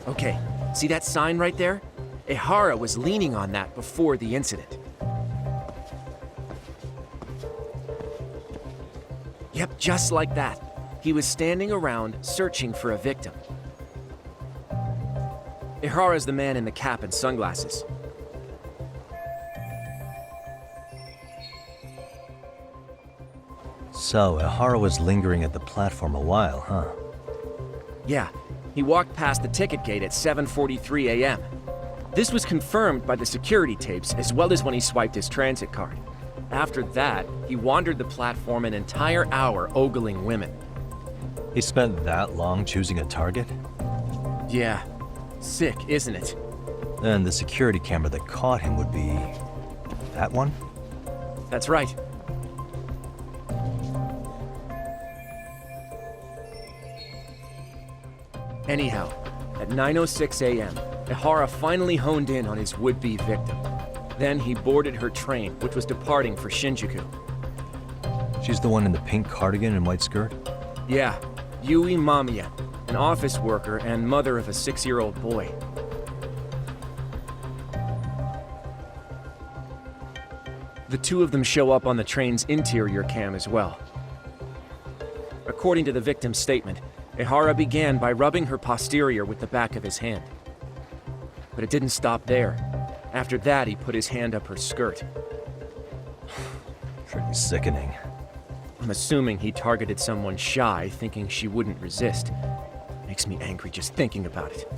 Okay, see that sign right there? Ihara was leaning on that before the incident. Yep, just like that. He was standing around searching for a victim. Ihara's the man in the cap and sunglasses. So, Ihara was lingering at the platform a while, huh? Yeah, he walked past the ticket gate at 7:43 a.m. This was confirmed by the security tapes as well as when he swiped his transit card. After that, he wandered the platform an entire hour ogling women. He spent that long choosing a target? Yeah, sick, isn't it? And the security camera that caught him would be... that one? That's right. Anyhow, at 9:06 a.m., Ihara finally honed in on his would-be victim. Then he boarded her train, which was departing for Shinjuku. She's the one in the pink cardigan and white skirt? Yeah, Yui Mamiya, an office worker and mother of a 6-year-old boy. The two of them show up on the train's interior cam as well. According to the victim's statement, Ihara began by rubbing her posterior with the back of his hand. But it didn't stop there. After that, he put his hand up her skirt. Pretty sickening. I'm assuming he targeted someone shy, thinking she wouldn't resist. Makes me angry just thinking about it.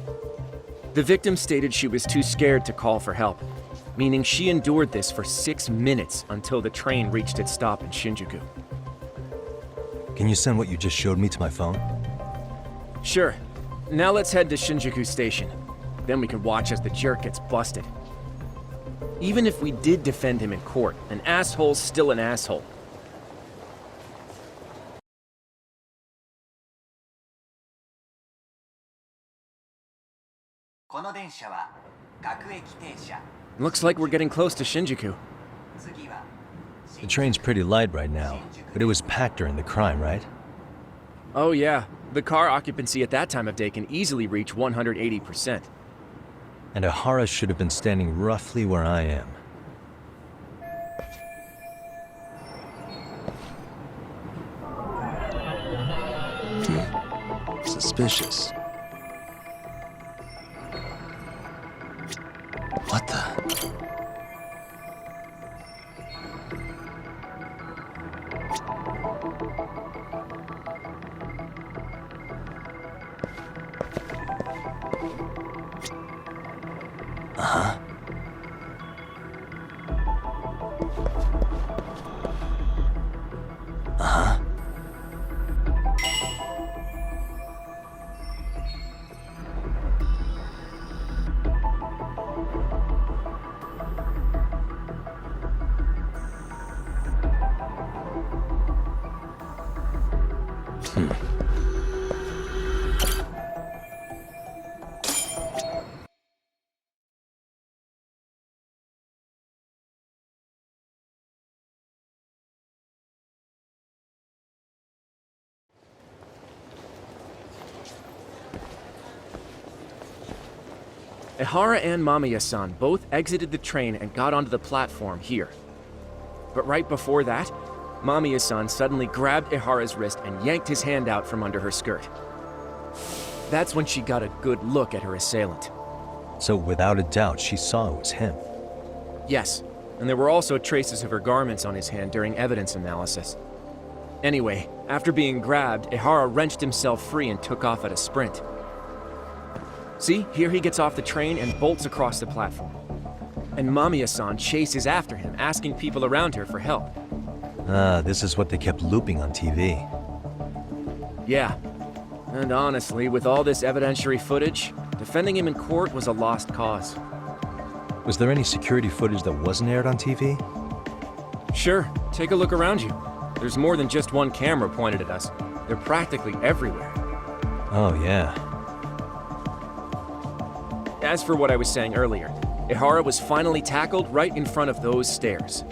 The victim stated she was too scared to call for help, meaning she endured this for 6 minutes until the train reached its stop in Shinjuku. Can you send what you just showed me to my phone? Sure. Now let's head to Shinjuku Station. Then we can watch as the jerk gets busted. Even if we did defend him in court, an asshole's still an asshole. Looks like we're getting close to Shinjuku. The train's pretty light right now, but it was packed during the crime, right? Oh yeah, the car occupancy at that time of day can easily reach 180%. And Ihara should have been standing roughly where I am. Suspicious. What the? Uh-huh. Uh-huh. Ihara and Mamiya-san both exited the train and got onto the platform here. But right before that, Mamiya-san suddenly grabbed Ihara's wrist and yanked his hand out from under her skirt. That's when she got a good look at her assailant. So without a doubt, she saw it was him. Yes, and there were also traces of her garments on his hand during evidence analysis. Anyway, after being grabbed, Ihara wrenched himself free and took off at a sprint. See, here he gets off the train and bolts across the platform. And Mamiya-san chases after him, asking people around her for help. Ah, this is what they kept looping on TV. Yeah. And honestly, with all this evidentiary footage, defending him in court was a lost cause. Was there any security footage that wasn't aired on TV? Sure, take a look around you. There's more than just one camera pointed at us. They're practically everywhere. Oh, yeah. As for what I was saying earlier, Ihara was finally tackled right in front of those stairs.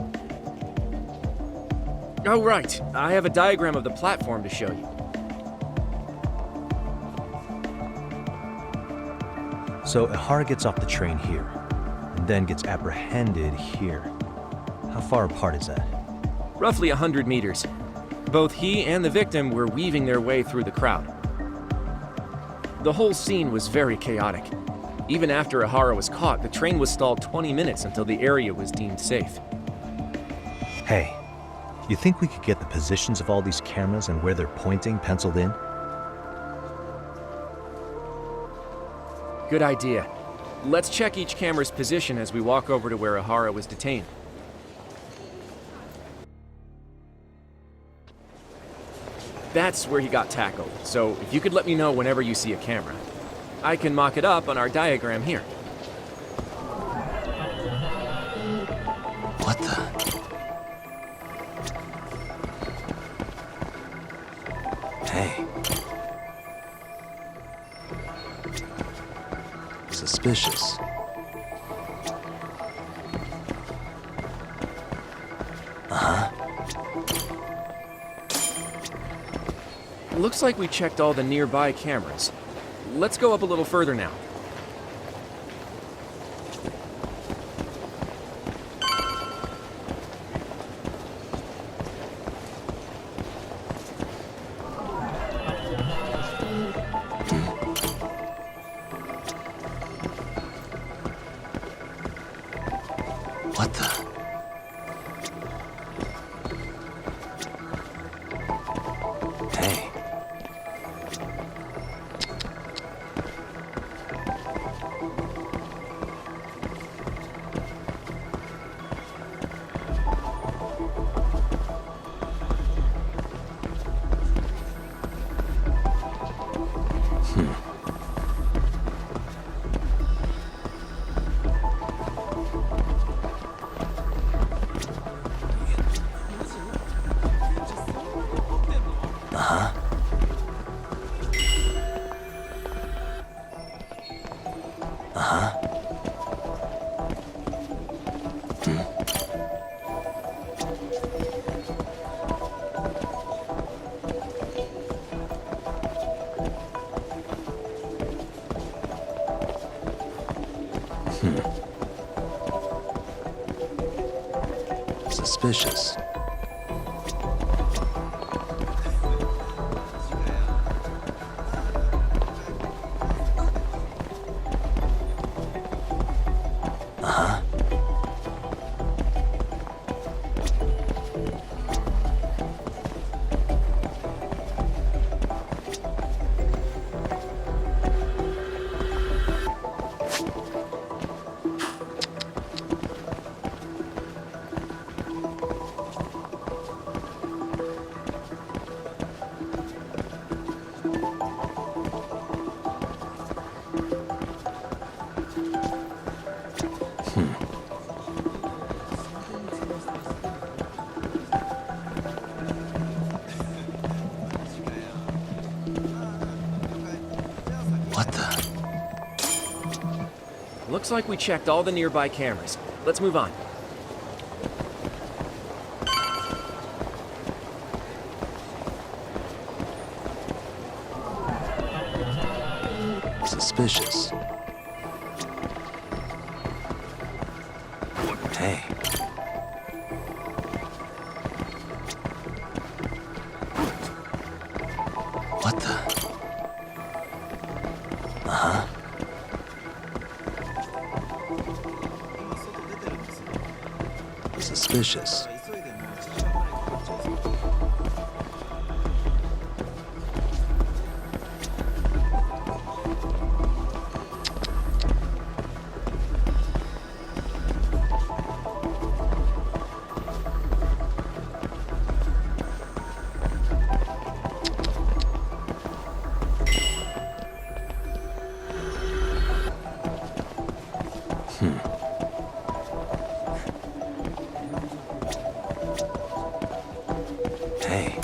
Oh right, I have a diagram of the platform to show you. So Ihara gets off the train here, and then gets apprehended here. How far apart is that? Roughly 100 meters. Both he and the victim were weaving their way through the crowd. The whole scene was very chaotic. Even after Ihara was caught, the train was stalled 20 minutes until the area was deemed safe. Hey, you think we could get the positions of all these cameras and where they're pointing penciled in? Good idea. Let's check each camera's position as we walk over to where Ihara was detained. That's where he got tackled, so if you could let me know whenever you see a camera. I can mock it up on our diagram here. What the? Hey. Suspicious. Uh-huh. Looks like we checked all the nearby cameras. Let's go up a little further now. What the? Hey. Suspicious. Uh-huh. What the? Looks like we checked all the nearby cameras. Let's move on. Suspicious. Hey. What the? Uh-huh. Suspicious. Hey.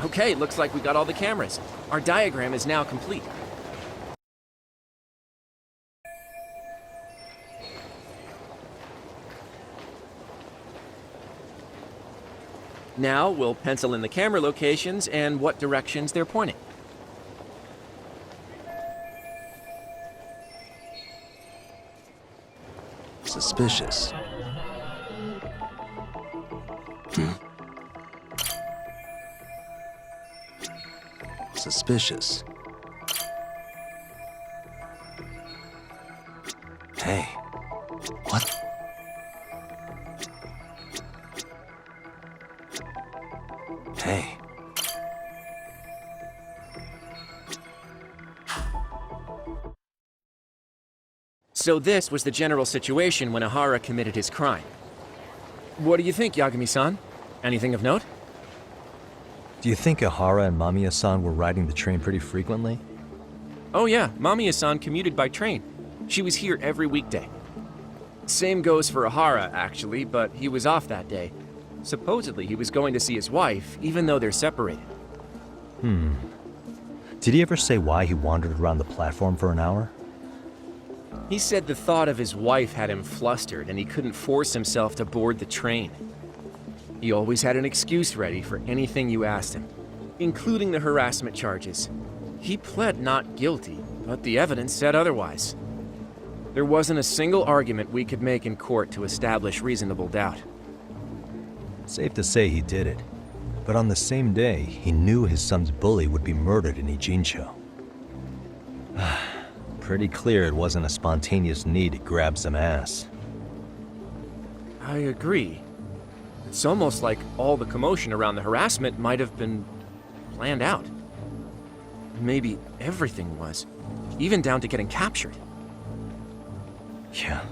Okay, looks like we got all the cameras. Our diagram is now complete. Now we'll pencil in the camera locations and what directions they're pointing. suspicious. Suspicious. Hey, what? Hey. So this was the general situation when Ahara committed his crime. What do you think, Yagami-san? Anything of note? Do you think Ahara and Mamiya-san were riding the train pretty frequently? Oh yeah, Mamiya-san commuted by train. She was here every weekday. Same goes for Ahara, actually, but he was off that day. Supposedly he was going to see his wife, even though they're separated. Did he ever say why he wandered around the platform for an hour? He said the thought of his wife had him flustered and he couldn't force himself to board the train. He always had an excuse ready for anything you asked him, including the harassment charges. He pled not guilty, but the evidence said otherwise. There wasn't a single argument we could make in court to establish reasonable doubt. Safe to say he did it. But on the same day, he knew his son's bully would be murdered in Ijincho. Pretty clear it wasn't a spontaneous need to grab some ass. I agree. It's almost like all the commotion around the harassment might have been planned out. Maybe everything was, even down to getting captured. Yeah.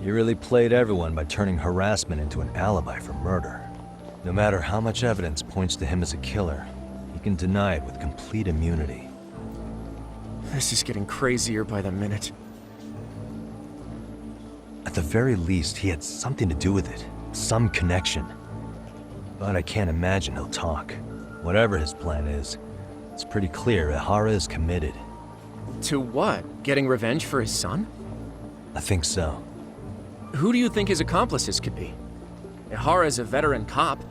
You really played everyone by turning harassment into an alibi for murder. No matter how much evidence points to him as a killer, he can deny it with complete immunity. This is getting crazier by the minute. At the very least, he had something to do with it. Some connection. But I can't imagine he'll talk. Whatever his plan is, it's pretty clear Ahara is committed. To what? Getting revenge for his son? I think so. Who do you think his accomplices could be? Ihara's a veteran cop.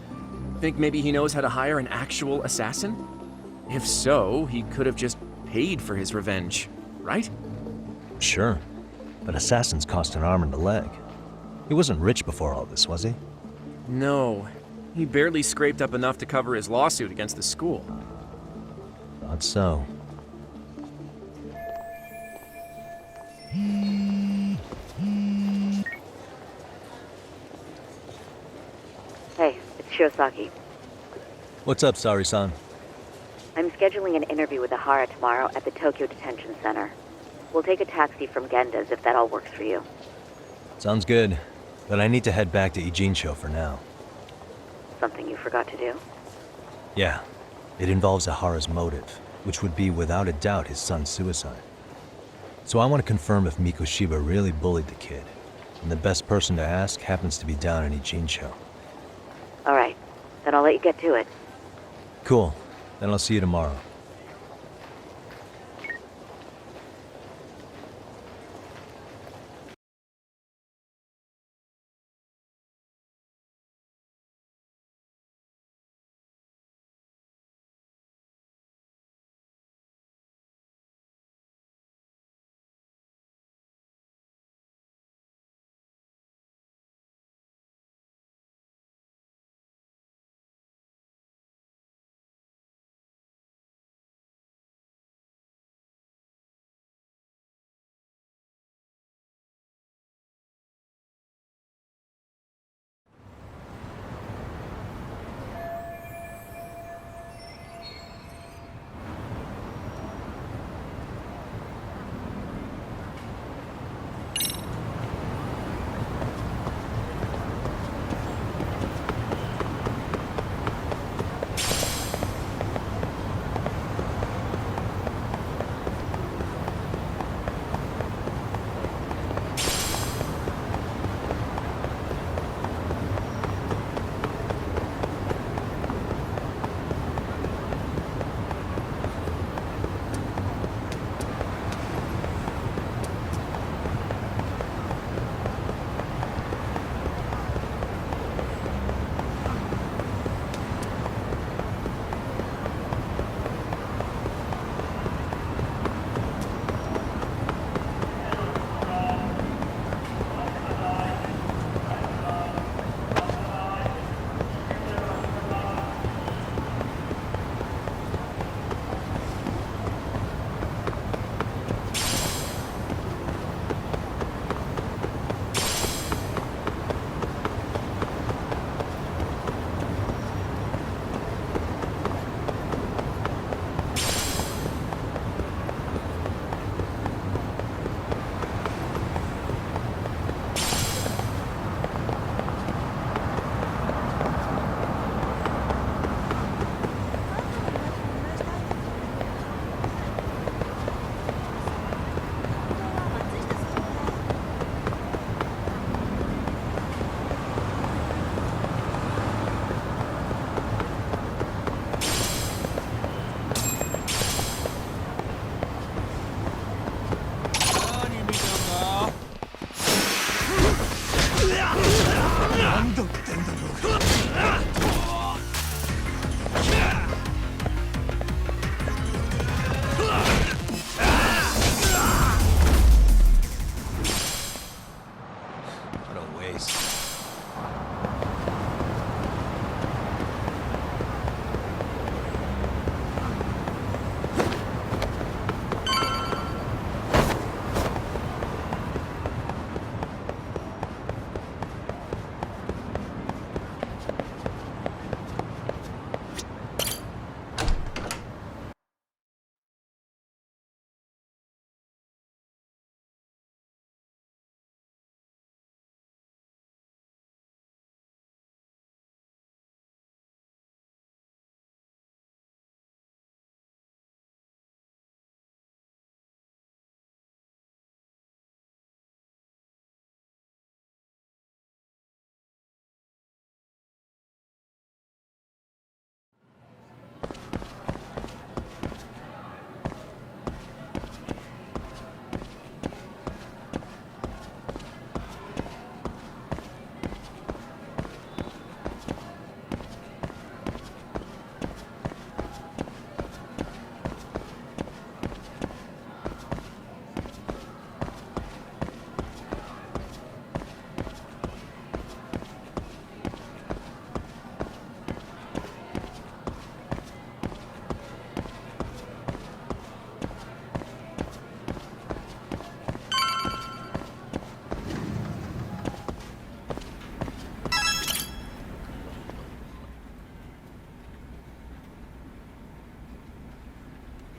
Think maybe he knows how to hire an actual assassin? If so, he could have just paid for his revenge, right? Sure. But assassins cost an arm and a leg. He wasn't rich before all this, was he? No. He barely scraped up enough to cover his lawsuit against the school. Thought so. Hey, it's Shiosaki. What's up, Sari-san? I'm scheduling an interview with Ahara tomorrow at the Tokyo Detention Center. We'll take a taxi from Genda's if that all works for you. Sounds good. But I need to head back to Ijincho for now. Something you forgot to do? Yeah. It involves Ahara's motive, which would be without a doubt his son's suicide. So I want to confirm if Mikoshiba really bullied the kid. And the best person to ask happens to be down in Ijincho. All right. Then I'll let you get to it. Cool. Then I'll see you tomorrow.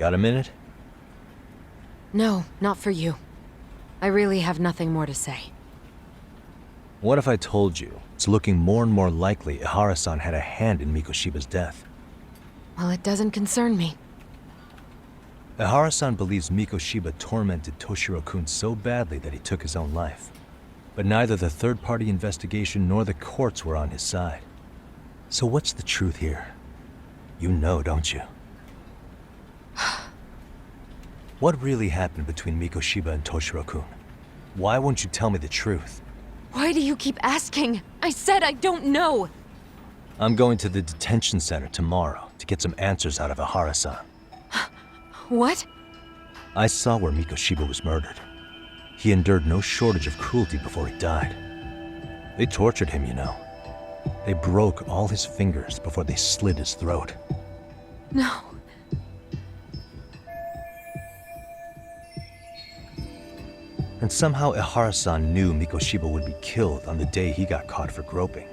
Got a minute? No, not for you. I really have nothing more to say. What if I told you it's looking more and more likely Ihara-san had a hand in Mikoshiba's death? Well, it doesn't concern me. Ihara-san believes Mikoshiba tormented Toshiro-kun so badly that he took his own life. But neither the third-party investigation nor the courts were on his side. So what's the truth here? You know, don't you? What really happened between Mikoshiba and Toshiro-kun? Why won't you tell me the truth? Why do you keep asking? I said I don't know! I'm going to the detention center tomorrow to get some answers out of Ihara-san. What? I saw where Mikoshiba was murdered. He endured no shortage of cruelty before he died. They tortured him, you know. They broke all his fingers before they slit his throat. No. And somehow Ihara-san knew Mikoshiba would be killed on the day he got caught for groping.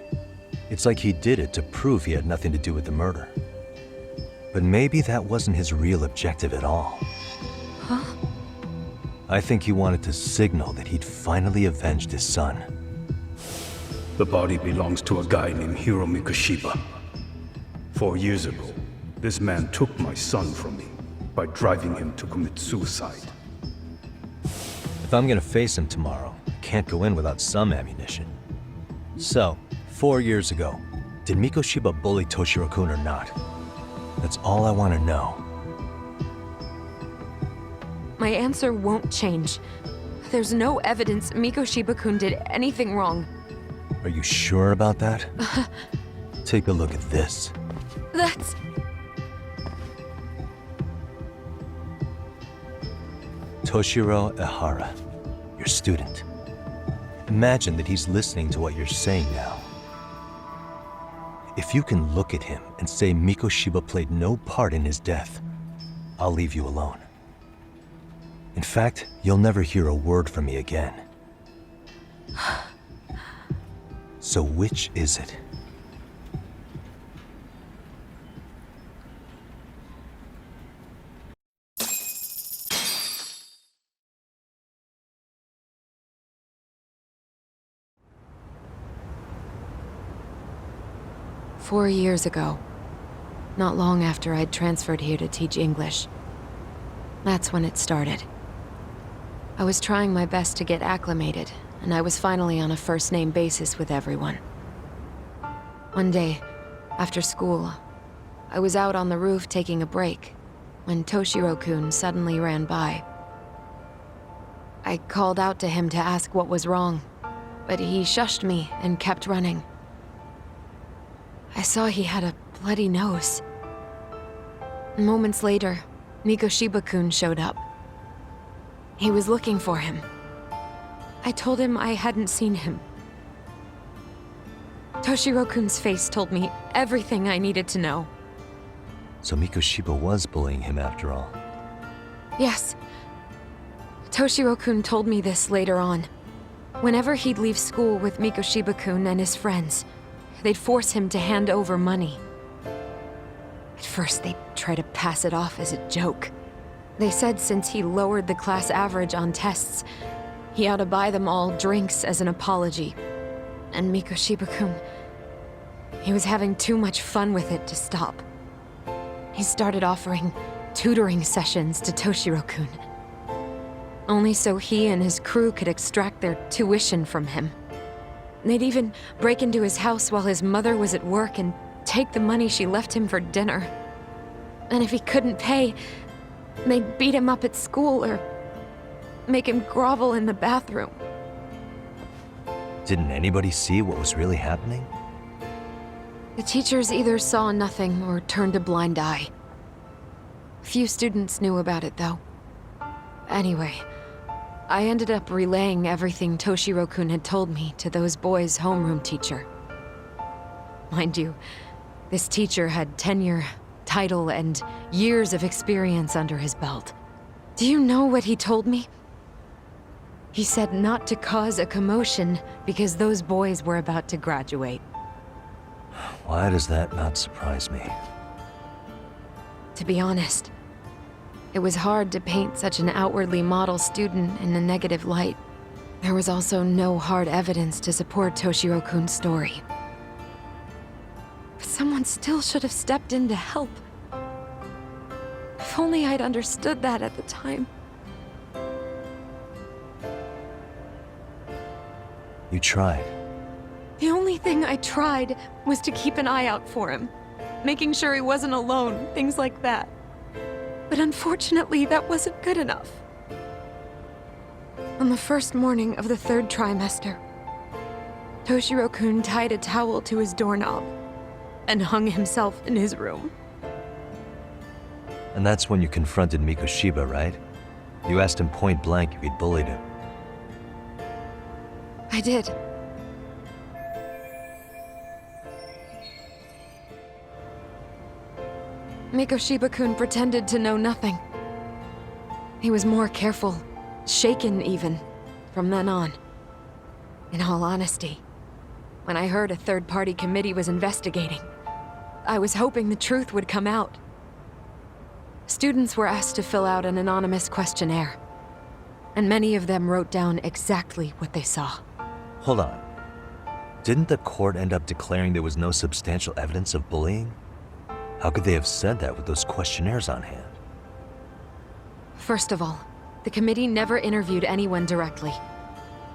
It's like he did it to prove he had nothing to do with the murder. But maybe that wasn't his real objective at all. Huh? I think he wanted to signal that he'd finally avenged his son. The body belongs to a guy named Hiro Mikoshiba. 4 years ago, this man took my son from me by driving him to commit suicide. If I'm gonna face him tomorrow, I can't go in without some ammunition. So, 4 years ago, did Mikoshiba bully Toshiro-kun or not? That's all I want to know. My answer won't change. There's no evidence Mikoshiba-kun did anything wrong. Are you sure about that? Take a look at this. That's... Toshiro Ihara, your student. Imagine that he's listening to what you're saying now. If you can look at him and say Mikoshiba played no part in his death, I'll leave you alone. In fact, you'll never hear a word from me again. So which is it? "4 years ago, not long after I'd transferred here to teach English. That's when it started. I was trying my best to get acclimated, and I was finally on a first-name basis with everyone. One day, after school, I was out on the roof taking a break, when Toshiro-kun suddenly ran by. I called out to him to ask what was wrong, but he shushed me and kept running. I saw he had a bloody nose. Moments later, Mikoshiba-kun showed up. He was looking for him. I told him I hadn't seen him. Toshiro-kun's face told me everything I needed to know. So Mikoshiba was bullying him after all. Yes. Toshiro-kun told me this later on. Whenever he'd leave school with Mikoshiba-kun and his friends, they'd force him to hand over money. At first, they'd try to pass it off as a joke. They said since he lowered the class average on tests, he ought to buy them all drinks as an apology. And Mikoshiba-kun, he was having too much fun with it to stop. He started offering tutoring sessions to Toshiro-kun. Only so he and his crew could extract their tuition from him. They'd even break into his house while his mother was at work and take the money she left him for dinner. And if he couldn't pay, they'd beat him up at school or make him grovel in the bathroom. Didn't anybody see what was really happening? The teachers either saw nothing or turned a blind eye. Few students knew about it, though. Anyway, I ended up relaying everything Toshiro-kun had told me to those boys' homeroom teacher. Mind you, this teacher had tenure, title, and years of experience under his belt. Do you know what he told me? He said not to cause a commotion because those boys were about to graduate. Why does that not surprise me? To be honest, It was hard to paint such an outwardly model student in a negative light. There was also no hard evidence to support Toshiro-kun's story. But someone still should have stepped in to help. If only I'd understood that at the time. You tried. The only thing I tried was to keep an eye out for him, making sure he wasn't alone, things like that. But unfortunately, that wasn't good enough. On the first morning of the 3rd trimester, Toshiro-kun tied a towel to his doorknob and hung himself in his room. And that's when you confronted Mikoshiba, right? You asked him point blank if he'd bullied him. I did. Mikoshiba-kun pretended to know nothing. He was more careful, shaken even, from then on. In all honesty, when I heard a third-party committee was investigating, I was hoping the truth would come out. Students were asked to fill out an anonymous questionnaire, and many of them wrote down exactly what they saw. Hold on. Didn't the court end up declaring there was no substantial evidence of bullying? How could they have said that with those questionnaires on hand? First of all, the committee never interviewed anyone directly.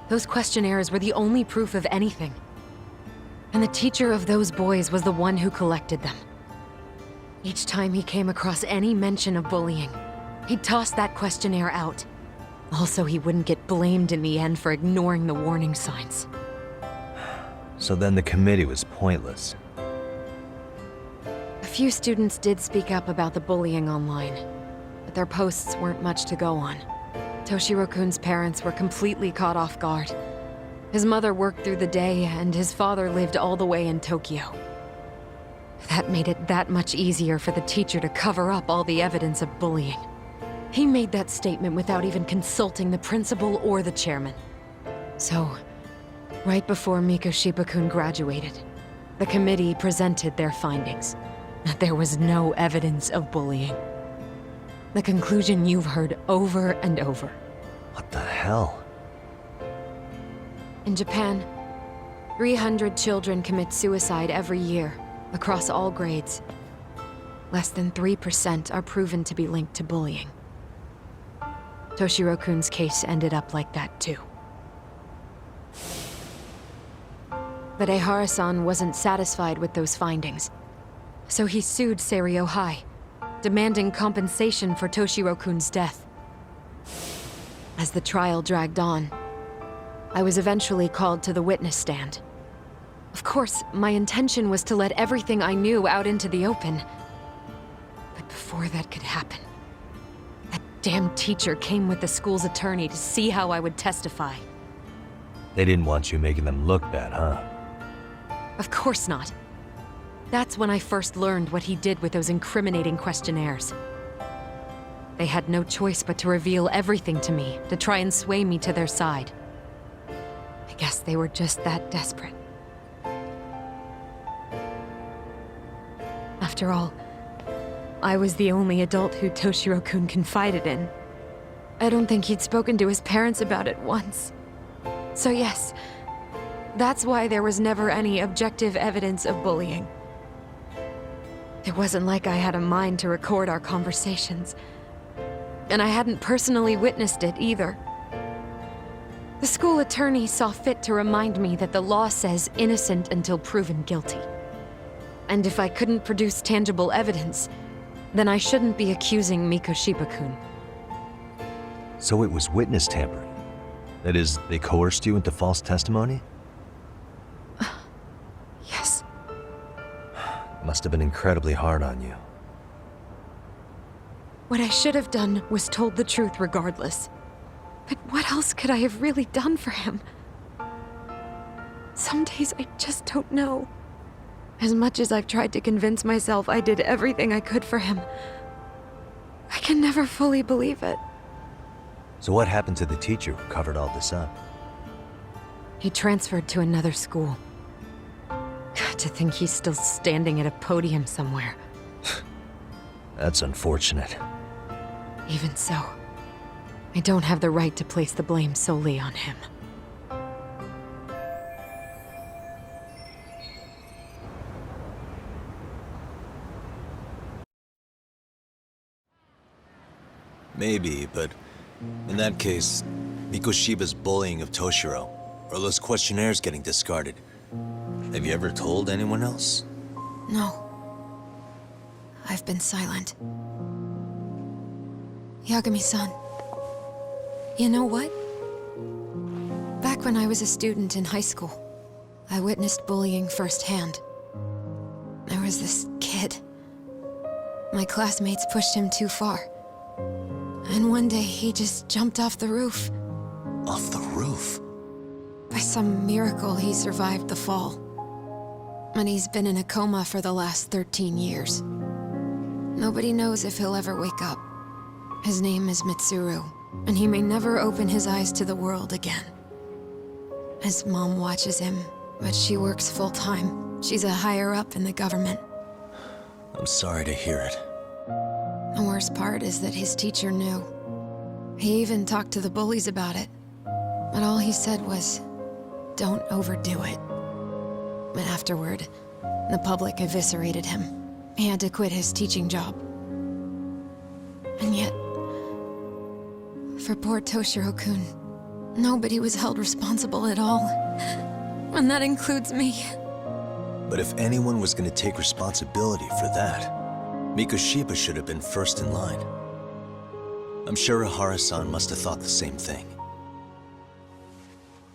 Those questionnaires were the only proof of anything. And the teacher of those boys was the one who collected them. Each time he came across any mention of bullying, he'd toss that questionnaire out. Also, he wouldn't get blamed in the end for ignoring the warning signs. So then the committee was pointless. A few students did speak up about the bullying online, but their posts weren't much to go on. Toshiro-kun's parents were completely caught off guard. His mother worked through the day, and his father lived all the way in Tokyo. That made it that much easier for the teacher to cover up all the evidence of bullying. He made that statement without even consulting the principal or the chairman. So, right before Mikoshiba-kun graduated, the committee presented their findings. That there was no evidence of bullying. The conclusion you've heard over and over. What the hell? In Japan, 300 children commit suicide every year, across all grades. Less than 3% are proven to be linked to bullying. Toshiro-kun's case ended up like that too. But Ehara-san wasn't satisfied with those findings. So he sued Seiryo High, demanding compensation for Toshiro-kun's death. As the trial dragged on, I was eventually called to the witness stand. Of course, my intention was to let everything I knew out into the open. But before that could happen, that damn teacher came with the school's attorney to see how I would testify. They didn't want you making them look bad, huh? Of course not. That's when I first learned what he did with those incriminating questionnaires. They had no choice but to reveal everything to me, to try and sway me to their side. I guess they were just that desperate. After all, I was the only adult who Toshiro-kun confided in. I don't think he'd spoken to his parents about it once. So yes, that's why there was never any objective evidence of bullying. It wasn't like I had a mind to record our conversations. And I hadn't personally witnessed it either. The school attorney saw fit to remind me that the law says innocent until proven guilty. And if I couldn't produce tangible evidence, then I shouldn't be accusing Mikoshiba-kun. So it was witness tampering? That is, they coerced you into false testimony? Yes. Must have been incredibly hard on you. What I should have done was told the truth regardless. But what else could I have really done for him? Some days I just don't know. As much as I've tried to convince myself I did everything I could for him, I can never fully believe it. So what happened to the teacher who covered all this up? He transferred to another school. To think he's still standing at a podium somewhere. That's unfortunate. Even so, I don't have the right to place the blame solely on him. Maybe, but in that case, Mikoshiba's bullying of Toshiro, or those questionnaires getting discarded. Have you ever told anyone else? No. I've been silent. Yagami-san. You know what? Back when I was a student in high school, I witnessed bullying firsthand. There was this kid. My classmates pushed him too far. And one day he just jumped off the roof. Off the roof? By some miracle, he survived the fall. And he's been in a coma for the last 13 years. Nobody knows if he'll ever wake up. His name is Mitsuru, and he may never open his eyes to the world again. His mom watches him, but she works full-time. She's a higher-up in the government. I'm sorry to hear it. The worst part is that his teacher knew. He even talked to the bullies about it. But all he said was, don't overdo it. But afterward, the public eviscerated him. He had to quit his teaching job. And yet, for poor Toshiro-kun, nobody was held responsible at all. And that includes me. But if anyone was going to take responsibility for that, Mikoshiba should have been first in line. I'm sure Ihara-san must have thought the same thing.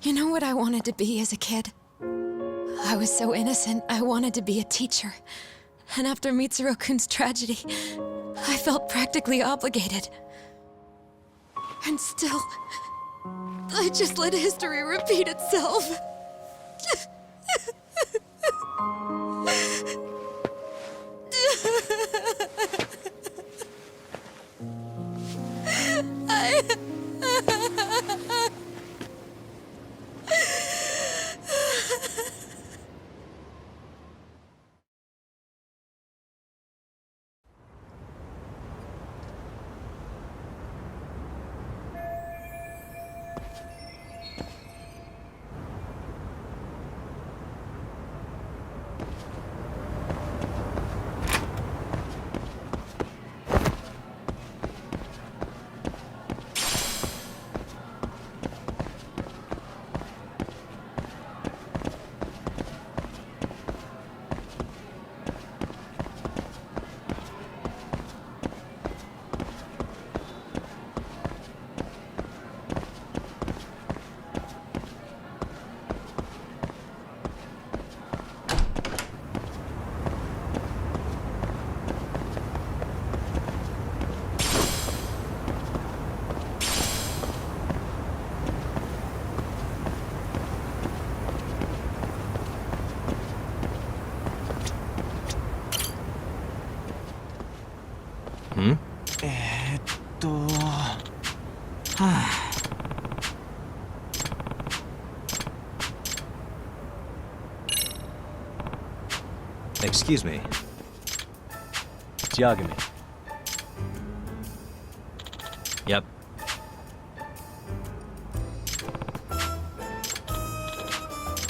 You know what I wanted to be as a kid? I was so innocent, I wanted to be a teacher. And after Mitsuru-kun's tragedy, I felt practically obligated. And still, I just let history repeat itself. Excuse me. It's Yagami. Yep.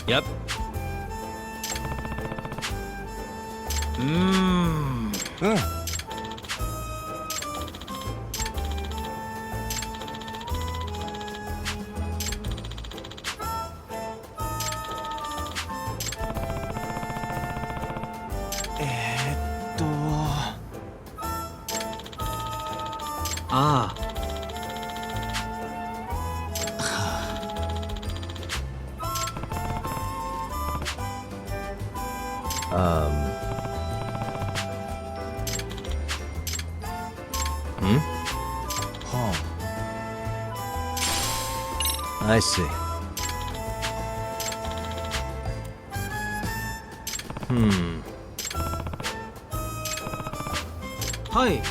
Yep. Ah. Oh. I see. Hi.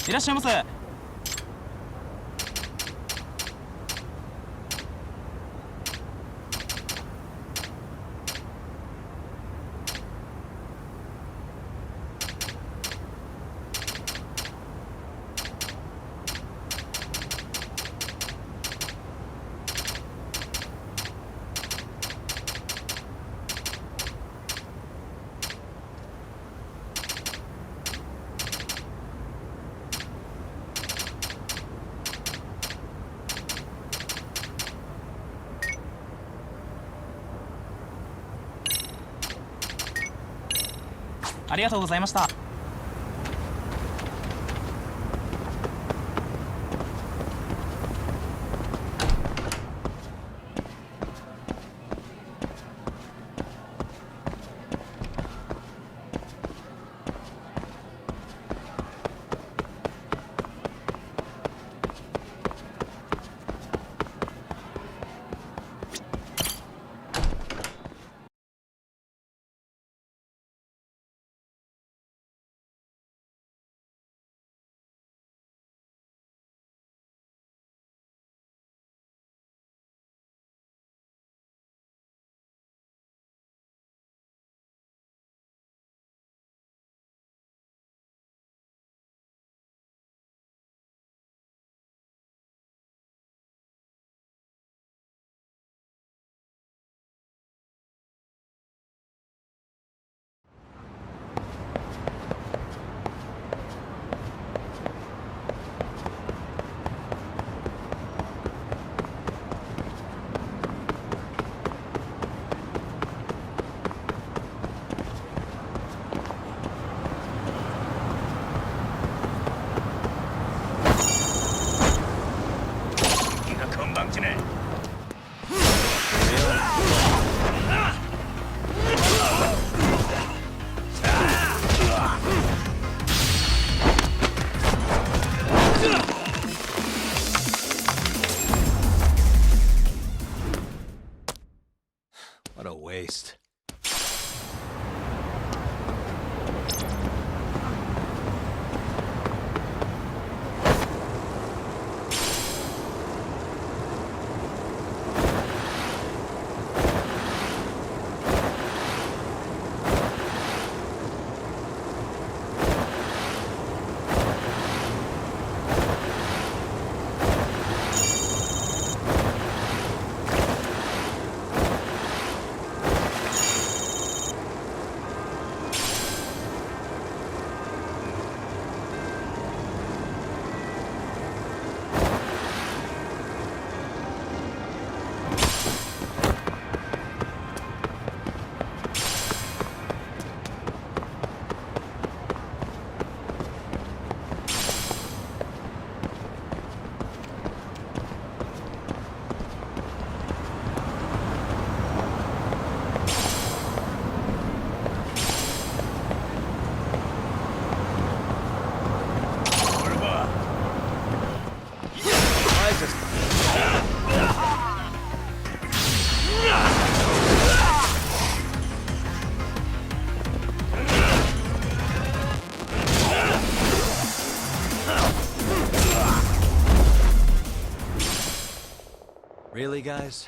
いらっしゃいませ。ありがとうございました。What a waste. Really, guys?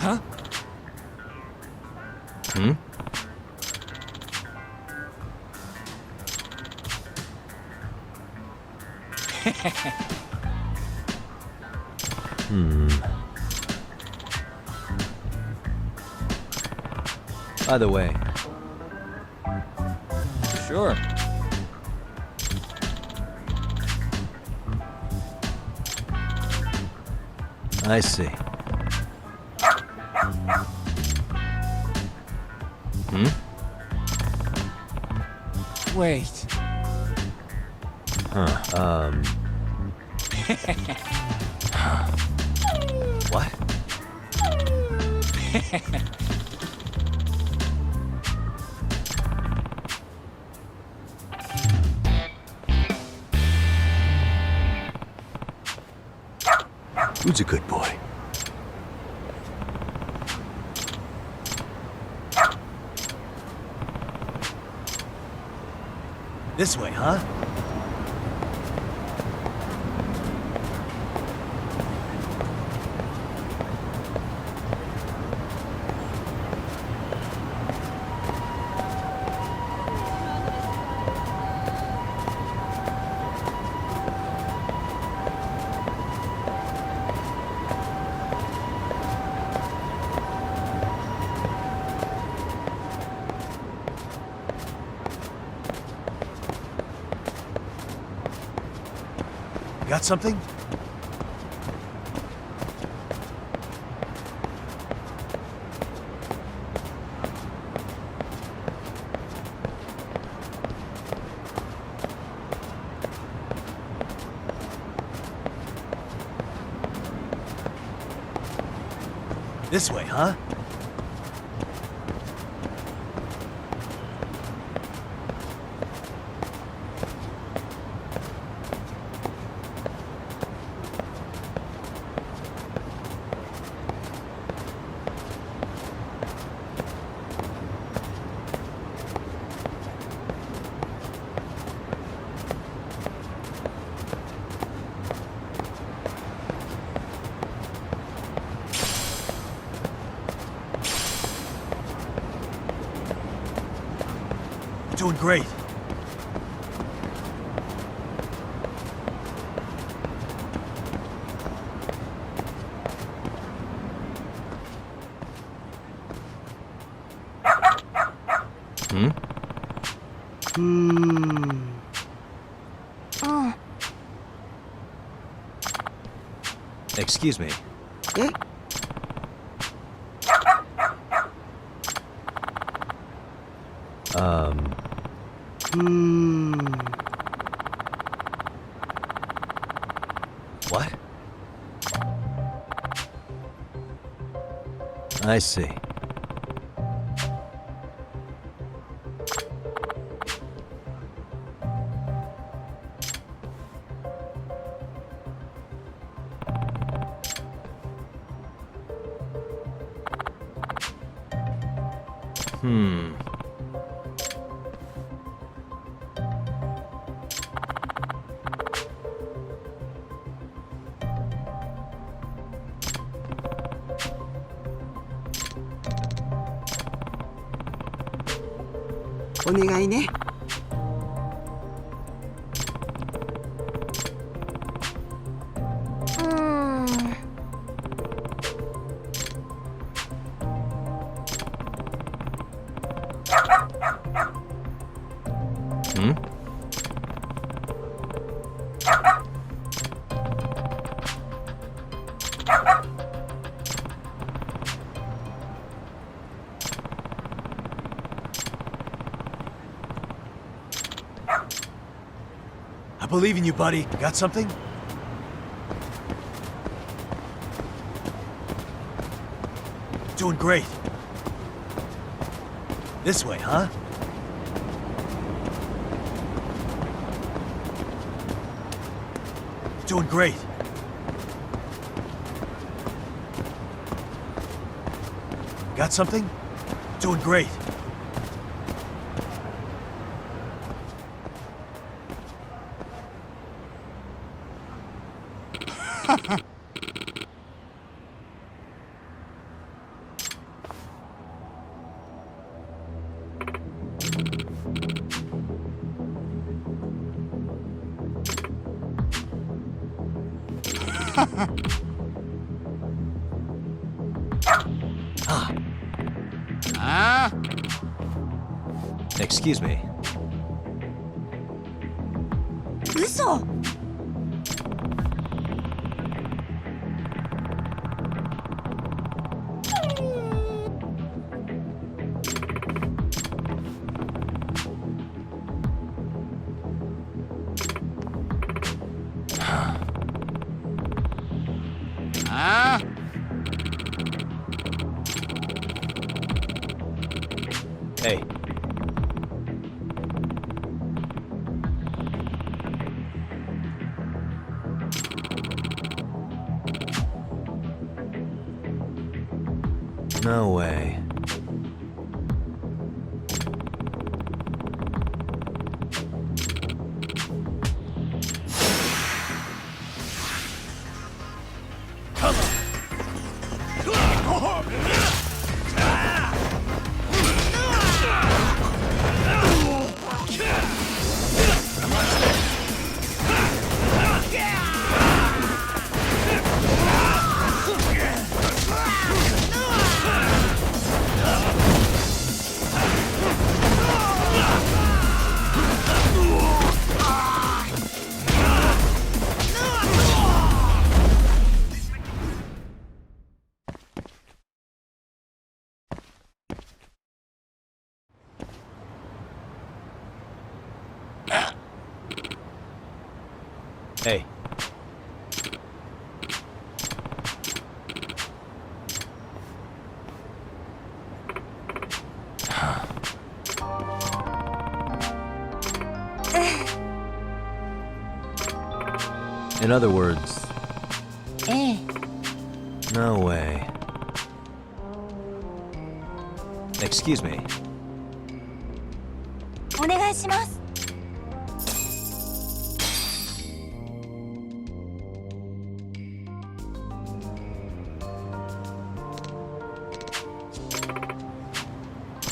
Huh? Hmm? By the way, Sure. I see. Hmm? Wait. What? Who's a good boy? This way, huh? Got something? This way, huh? Doing great. Hmm? Excuse me. What? I see. Hmm. Hmm? I believe in you, buddy. Got something? Doing great. This way, huh? Doing great. Got something? Doing great. Excuse me. 嘘。 Hey. No way. Hey. In other words, ええ。 no way. Excuse me. お願いします。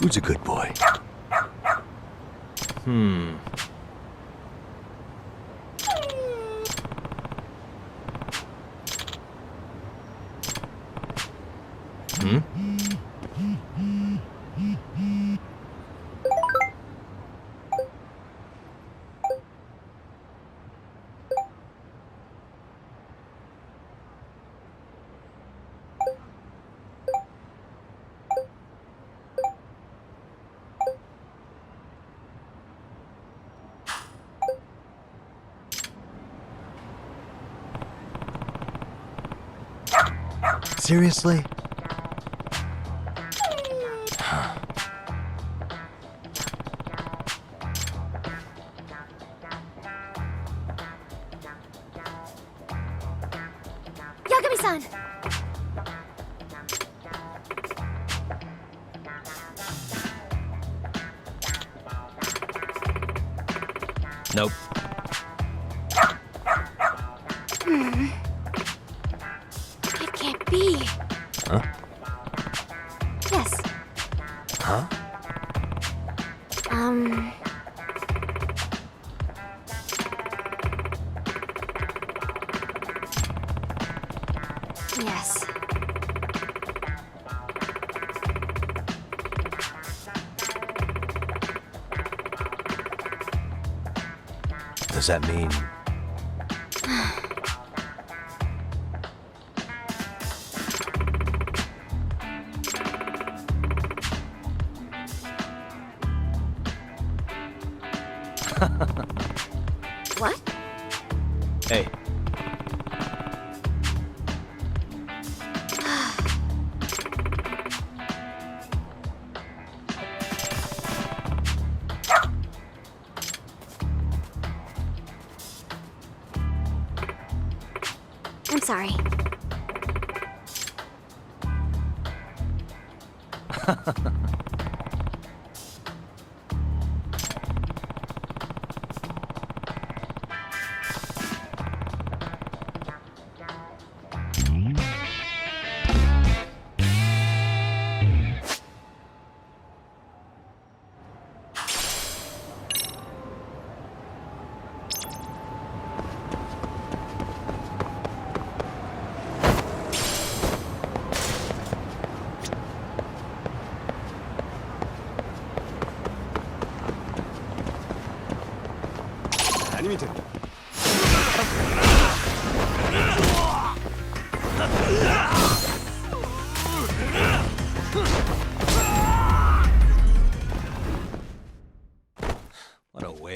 Who's a good boy? Hmm. Seriously? Yagami-san! Nope. It can't be. Huh? Yes. Huh? Yes. Does that mean... What? Hey. I'm sorry.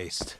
waste.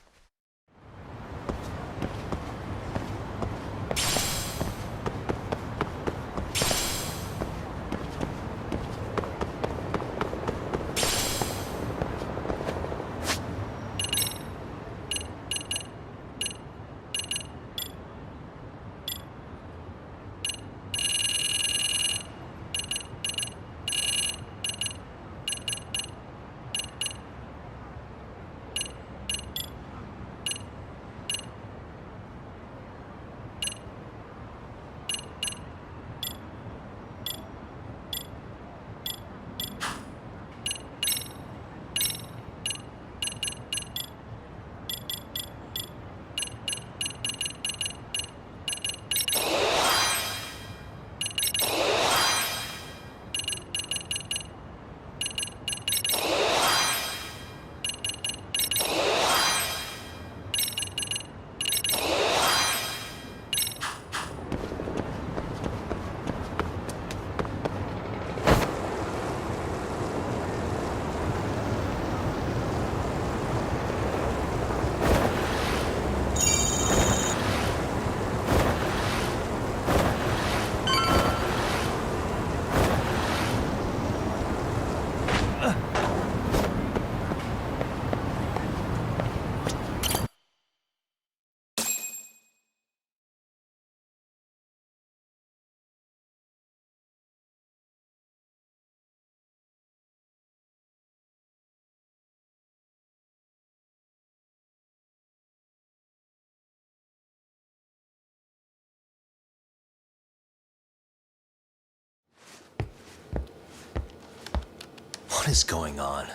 What is going on?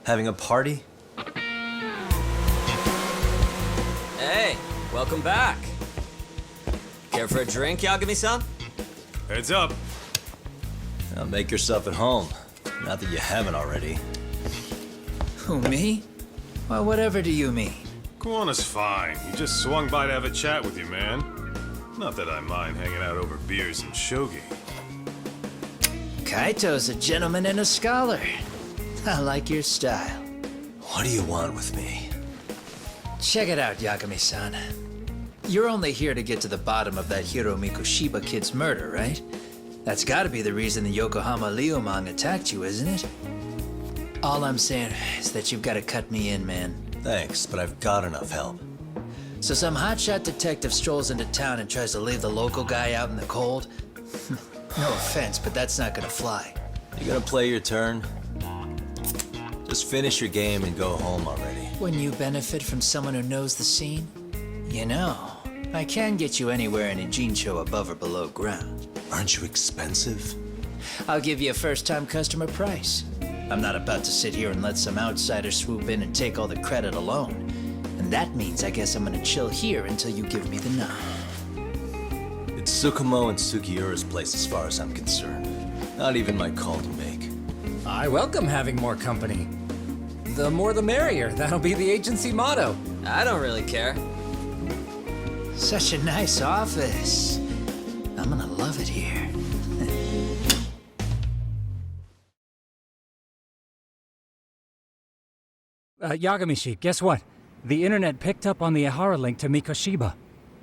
Having a party? Hey, welcome back. Care for a drink, Yagami-san? Heads up. Now make yourself at home. Not that you haven't already. Who, me? Well, whatever do you mean? Kuwana's fine. He just swung by to have a chat with you, man. Not that I mind hanging out over beers and shogi. Kaito's a gentleman and a scholar. I like your style. What do you want with me? Check it out, Yagami-san. You're only here to get to the bottom of that Hiro Mikoshiba kid's murder, right? That's gotta be the reason the Yokohama Liumang attacked you, isn't it? All I'm saying is that you've gotta cut me in, man. Thanks, but I've got enough help. So some hotshot detective strolls into town and tries to leave the local guy out in the cold? No offense, but that's not gonna fly. You gonna play your turn? Just finish your game and go home already. When you benefit from someone who knows the scene? You know, I can get you anywhere in a Jincho above or below ground. Aren't you expensive? I'll give you a first-time customer price. I'm not about to sit here and let some outsider swoop in and take all the credit alone. And that means I guess I'm gonna chill here until you give me the nod. It's Tsukumo and Sugiura's place as far as I'm concerned. Not even my call to make. I welcome having more company. The more the merrier. That'll be the agency motto. I don't really care. Such a nice office. I'm gonna love it here. Yagamishi, guess what? The internet picked up on the Ihara link to Mikoshiba.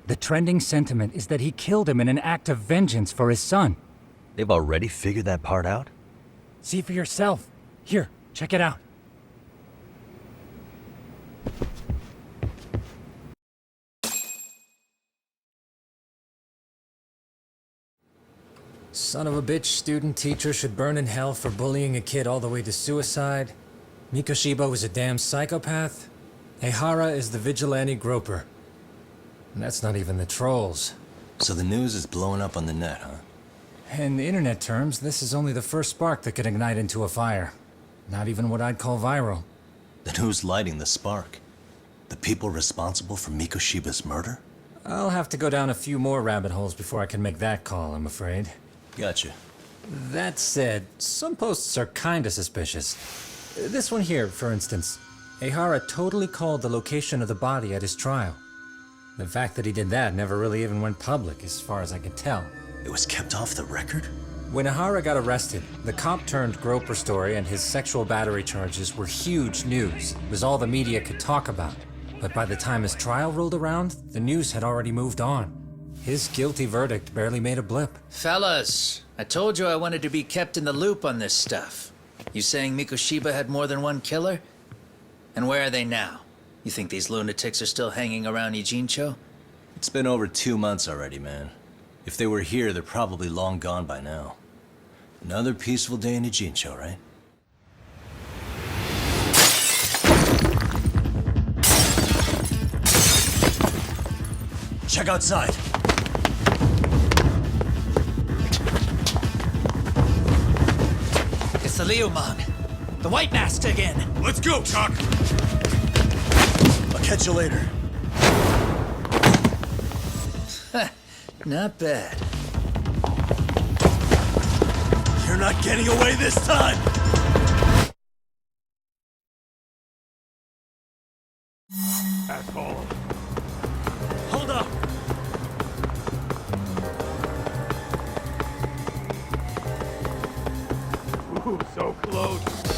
The trending sentiment is that he killed him in an act of vengeance for his son. They've already figured that part out? See for yourself. Here, check it out. Son of a bitch student teacher should burn in hell for bullying a kid all the way to suicide. Mikoshiba was a damn psychopath. Ehara is the vigilante groper. And that's not even the trolls. So the news is blowing up on the net, huh? In internet terms, this is only the first spark that could ignite into a fire. Not even what I'd call viral. Then who's lighting the spark? The people responsible for Mikoshiba's murder? I'll have to go down a few more rabbit holes before I can make that call, I'm afraid. Gotcha. That said, some posts are kinda suspicious. This one here, for instance. Ehara totally called the location of the body at his trial. The fact that he did that never really even went public, as far as I can tell. It was kept off the record? When Ehara got arrested, the cop-turned-groper story and his sexual battery charges were huge news. It was all the media could talk about. But by the time his trial rolled around, the news had already moved on. His guilty verdict barely made a blip. Fellas, I told you I wanted to be kept in the loop on this stuff. You saying Mikoshiba had more than one killer? And where are they now? You think these lunatics are still hanging around Ijincho? It's been over 2 months already, man. If they were here, they're probably long gone by now. Another peaceful day in Ijincho, right? Check outside. It's the Liumang. The White Master again. Let's go, Chuck! I'll catch you later. Not bad. You're not getting away this time! Asshole. Hold up! Ooh, so close.